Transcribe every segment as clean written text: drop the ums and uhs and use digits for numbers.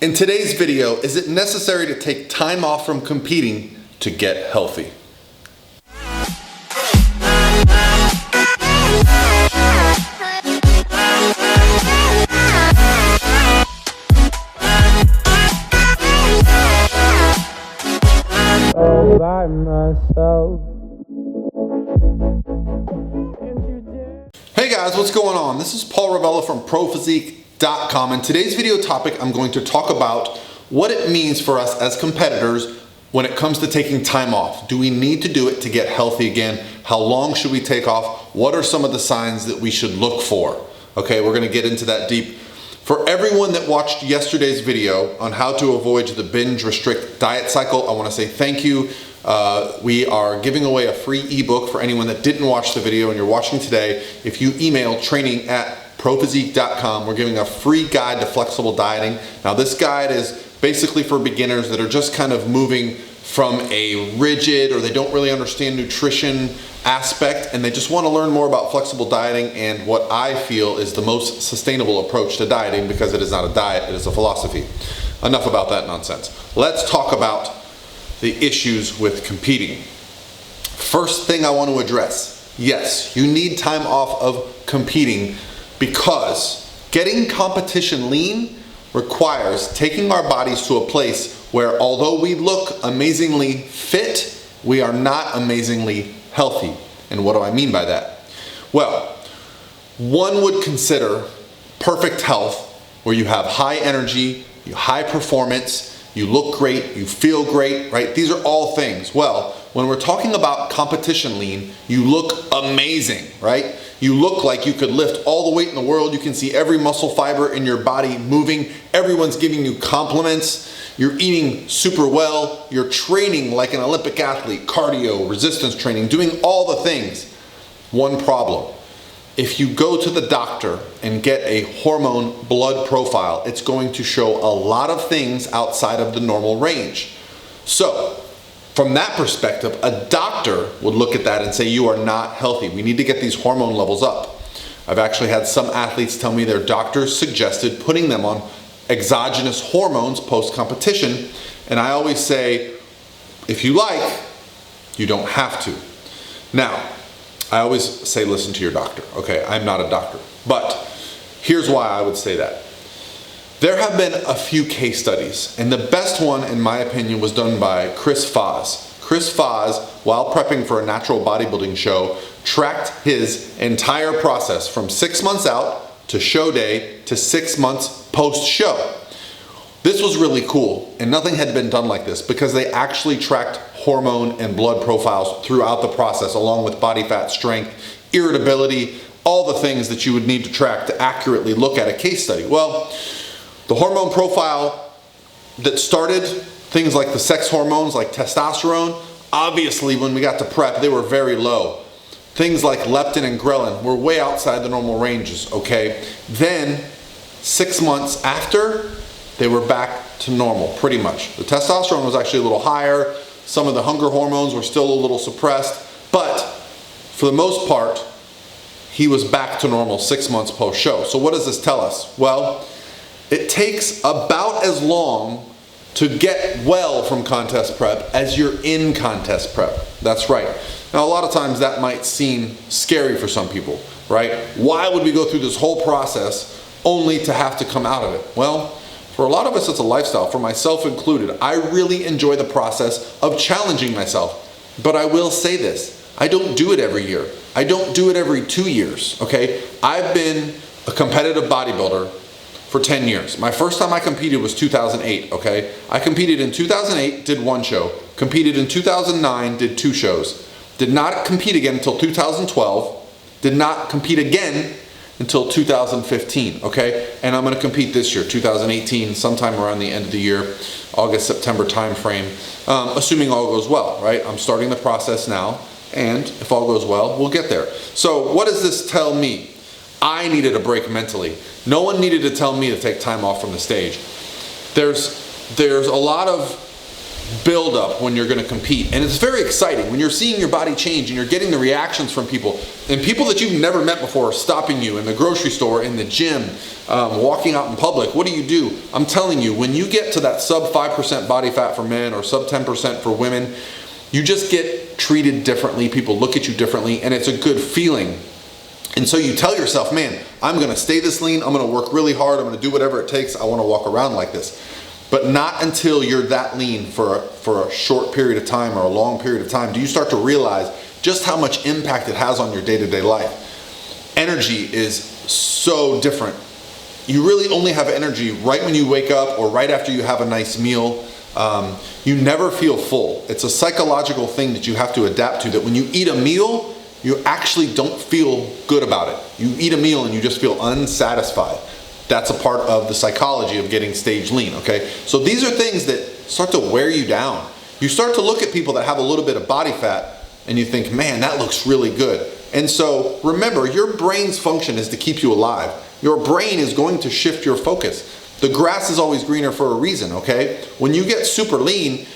In today's video, is it necessary to take time off from competing to get healthy? All by myself. Hey guys, what's going on? This is Paul Ravella from ProPhysique.com, and today's video topic I'm going to talk about what it means for us as competitors when it comes to taking time off. Do we need to do it to get healthy again? How long should we take off? What are some of the signs that we should look for? Okay, we're gonna get into that deep. For everyone that watched yesterday's video on how to avoid the binge restrict diet cycle, I wanna say thank you. We are giving away a free ebook for anyone that didn't watch the video and you're watching today. If you email training@prophysique.com, we're giving a free guide to flexible dieting. Now this guide is basically for beginners that are just kind of moving from a rigid, or they don't really understand nutrition aspect and they just want to learn more about flexible dieting and what I feel is the most sustainable approach to dieting, because it is not a diet, it is a philosophy. Enough about that nonsense. Let's talk about the issues with competing. First thing I want to address, yes, you need time off of competing because getting competition lean requires taking our bodies to a place where although we look amazingly fit, we are not amazingly healthy. And what do I mean by that? Well, one would consider perfect health where you have high energy, high performance, you look great, you feel great, right? These are all things. Well, when we're talking about competition lean, you look amazing, right? You look like you could lift all the weight in the world. You can see every muscle fiber in your body moving. Everyone's giving you compliments. You're eating super well. You're training like an Olympic athlete, cardio, resistance training, doing all the things. One problem. If you go to the doctor and get a hormone blood profile, it's going to show a lot of things outside of the normal range. So, from that perspective, a doctor would look at that and say, you are not healthy. We need to get these hormone levels up. I've actually had some athletes tell me their doctors suggested putting them on exogenous hormones post-competition. And I always say, if you like, you don't have to. Now, I always say, listen to your doctor. Okay, I'm not a doctor, but here's why I would say that. There have been a few case studies, and the best one, in my opinion, was done by Chris Foz. Chris Foz, while prepping for a natural bodybuilding show, tracked his entire process from 6 months out to show day to 6 months post-show. This was really cool, and nothing had been done like this because they actually tracked hormone and blood profiles throughout the process, along with body fat, strength, irritability, all the things that you would need to track to accurately look at a case study. Well, the hormone profile that started things like the sex hormones like testosterone, obviously when we got to prep, they were very low. Things like leptin and ghrelin were way outside the normal ranges, okay? Then 6 months after, they were back to normal, pretty much. The testosterone was actually a little higher. Some of the hunger hormones were still a little suppressed, but for the most part, he was back to normal 6 months post-show. So what does this tell us? Well, it takes about as long to get well from contest prep as you're in contest prep. That's right. Now, a lot of times that might seem scary for some people, right? Why would we go through this whole process only to have to come out of it? Well, for a lot of us, it's a lifestyle, for myself included. I really enjoy the process of challenging myself. But I will say this, I don't do it every year. I don't do it every 2 years, okay? I've been a competitive bodybuilder for 10 years. My first time I competed was 2008, okay? I competed in 2008, did 1 show. Competed in 2009, did 2 shows. Did not compete again until 2012. Did not compete again until 2015, okay? And I'm gonna compete this year, 2018, sometime around the end of the year, August, September time frame, assuming all goes well, right? I'm starting the process now, and if all goes well, we'll get there. So what does this tell me? I needed a break mentally. No one needed to tell me to take time off from the stage. There's a lot of build up when you're going to compete. And it's very exciting when you're seeing your body change and you're getting the reactions from people, and people that you've never met before are stopping you in the grocery store, in the gym, walking out in public. What do? I'm telling you, when you get to that sub 5% body fat for men or sub 10% for women, you just get treated differently. People look at you differently, and it's a good feeling. And so you tell yourself, man, I'm going to stay this lean. I'm going to work really hard. I'm going to do whatever it takes. I want to walk around like this. But not until you're that lean for a short period of time or a long period of time do you start to realize just how much impact it has on your day-to-day life. Energy is so different. You really only have energy right when you wake up or right after you have a nice meal. You never feel full. It's a psychological thing that you have to adapt to, that when you eat a meal, you actually don't feel good about it. You eat a meal and you just feel unsatisfied. That's a part of the psychology of getting stage lean, okay? So these are things that start to wear you down. You start to look at people that have a little bit of body fat and you think, man, that looks really good. And so remember, your brain's function is to keep you alive. Your brain is going to shift your focus. The grass is always greener for a reason, okay? When you get super lean,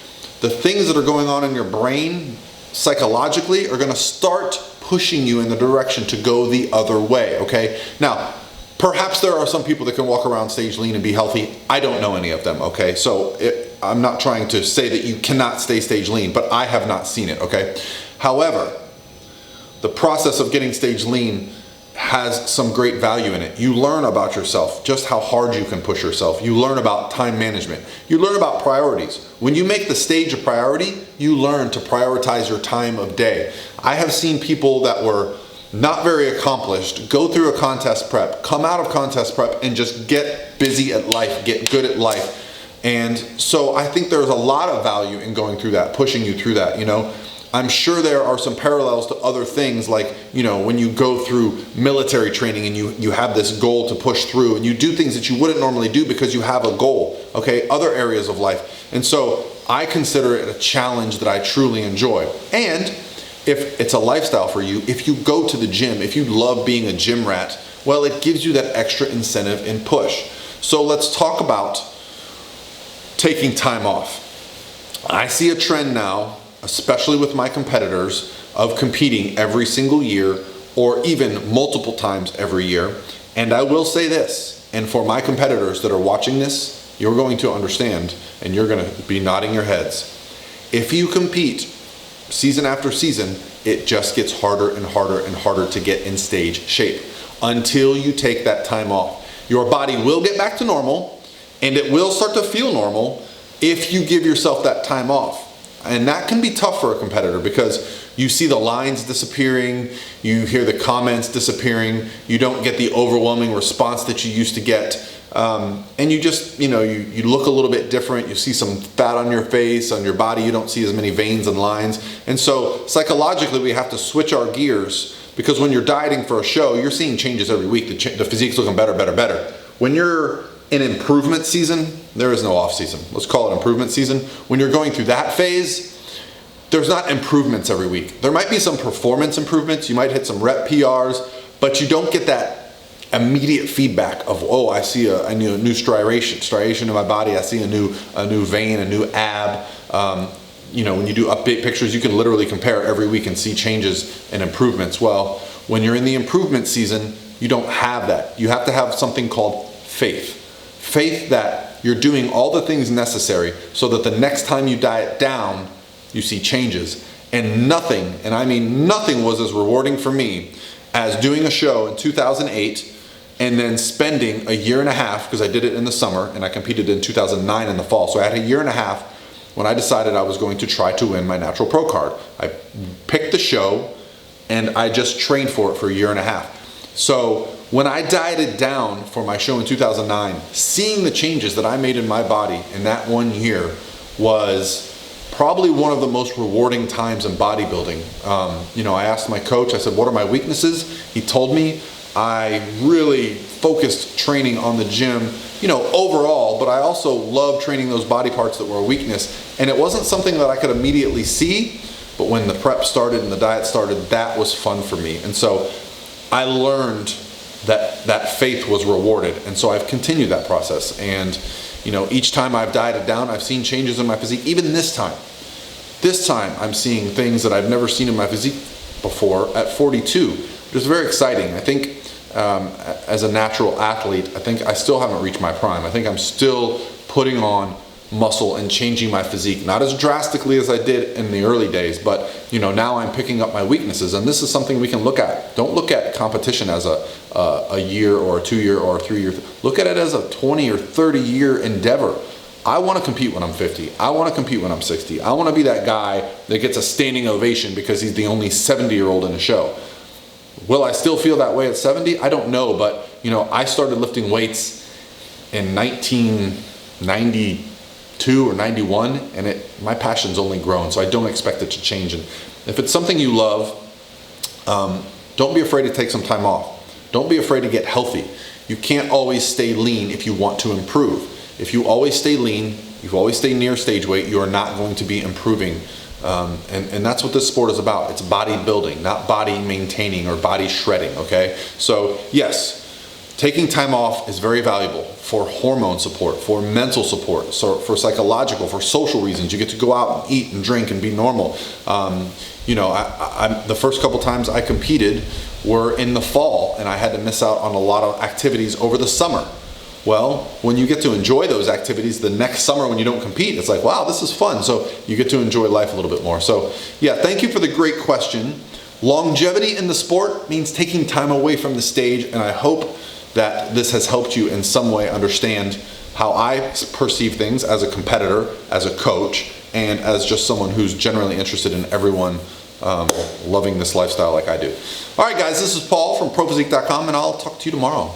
the things that are going on in your brain psychologically are gonna start pushing you in the direction to go the other way, okay? Now, perhaps there are some people that can walk around stage lean and be healthy. I don't know any of them, okay? So I'm not trying to say that you cannot stay stage lean, but I have not seen it, okay? However, the process of getting stage lean has some great value in it. You learn about yourself, just how hard you can push yourself. You learn about time management. You learn about priorities. When you make the stage a priority, you learn to prioritize your time of day. I have seen people that were not very accomplished go through a contest prep, come out of contest prep, and just get busy at life, get good at life. And so I think there's a lot of value in going through that, pushing you through that, you know. I'm sure there are some parallels to other things, like, you know, when you go through military training and you have this goal to push through and you do things that you wouldn't normally do because you have a goal, okay, other areas of life. And so I consider it a challenge that I truly enjoy. And if it's a lifestyle for you, if you go to the gym, if you love being a gym rat, well, it gives you that extra incentive and push. So let's talk about taking time off. I see a trend now, especially with my competitors, of competing every single year or even multiple times every year. And I will say this, and for my competitors that are watching this, you're going to understand and you're going to be nodding your heads. If you compete season after season, it just gets harder and harder and harder to get in stage shape until you take that time off. Your body will get back to normal and it will start to feel normal if you give yourself that time off. And that can be tough for a competitor because you see the lines disappearing, you hear the comments disappearing, you don't get the overwhelming response that you used to get. And you just, you know, you look a little bit different, you see some fat on your face, on your body, you don't see as many veins and lines. And so psychologically we have to switch our gears, because when you're dieting for a show, you're seeing changes every week. The physique's looking better, better, better. When you're in improvement season, there is no off season. Let's call it improvement season. When you're going through that phase, there's not improvements every week. There might be some performance improvements. You might hit some rep PRs, but you don't get that immediate feedback of, oh, I see a new striation in my body. I see a new vein, a new ab. You know, when you do update pictures, you can literally compare every week and see changes and improvements. Well, when you're in the improvement season, you don't have that. You have to have something called faith. Faith that you're doing all the things necessary so that the next time you diet down, you see changes. And nothing, and I mean nothing, was as rewarding for me as doing a show in 2008 and then spending a year and a half, because I did it in the summer and I competed in 2009 in the fall. So I had a year and a half when I decided I was going to try to win my Natural Pro card. I picked the show and I just trained for it for a year and a half. So when I dieted down for my show in 2009, seeing the changes that I made in my body in that 1 year was probably one of the most rewarding times in bodybuilding. You know, I asked my coach, I said, what are my weaknesses? He told me. I really focused training on the gym, you know, overall, but I also loved training those body parts that were a weakness. And it wasn't something that I could immediately see, but when the prep started and the diet started, that was fun for me. And so I learned that faith was rewarded. And so I've continued that process. And each time I've dieted down, I've seen changes in my physique. Even this time I'm seeing things that I've never seen in my physique before at 42, which is very exciting. I think as a natural athlete, I think I still haven't reached my prime. I think I'm still putting on muscle and changing my physique, not as drastically as I did in the early days, but now I'm picking up my weaknesses, and this is something we can look at. Don't look at competition as a year or a 2 year or a 3 year. Look at it as a 20 or 30 year endeavor. I want to compete when I'm 50. I want to compete when I'm 60. I want to be that guy that gets a standing ovation because he's the only 70-year-old in a show. Will I still feel that way at 70? I don't know, but I started lifting weights in 1992 or 91, and my passion's only grown, so I don't expect it to change. And if it's something you love, don't be afraid to take some time off. Don't be afraid to get healthy. You can't always stay lean if you want to improve. If you always stay lean, you always stay near stage weight, you are not going to be improving. And that's what this sport is about. It's bodybuilding, not body maintaining or body shredding, okay? So yes, taking time off is very valuable for hormone support, for mental support, so for psychological, for social reasons. You get to go out and eat and drink and be normal. The first couple times I competed were in the fall, and I had to miss out on a lot of activities over the summer. Well, when you get to enjoy those activities the next summer when you don't compete, it's like, wow, this is fun. So you get to enjoy life a little bit more. So yeah, thank you for the great question. Longevity in the sport means taking time away from the stage, and I hope that this has helped you in some way understand how I perceive things as a competitor, as a coach, and as just someone who's generally interested in everyone loving this lifestyle like I do. All right, guys, this is Paul from ProPhysique.com, and I'll talk to you tomorrow.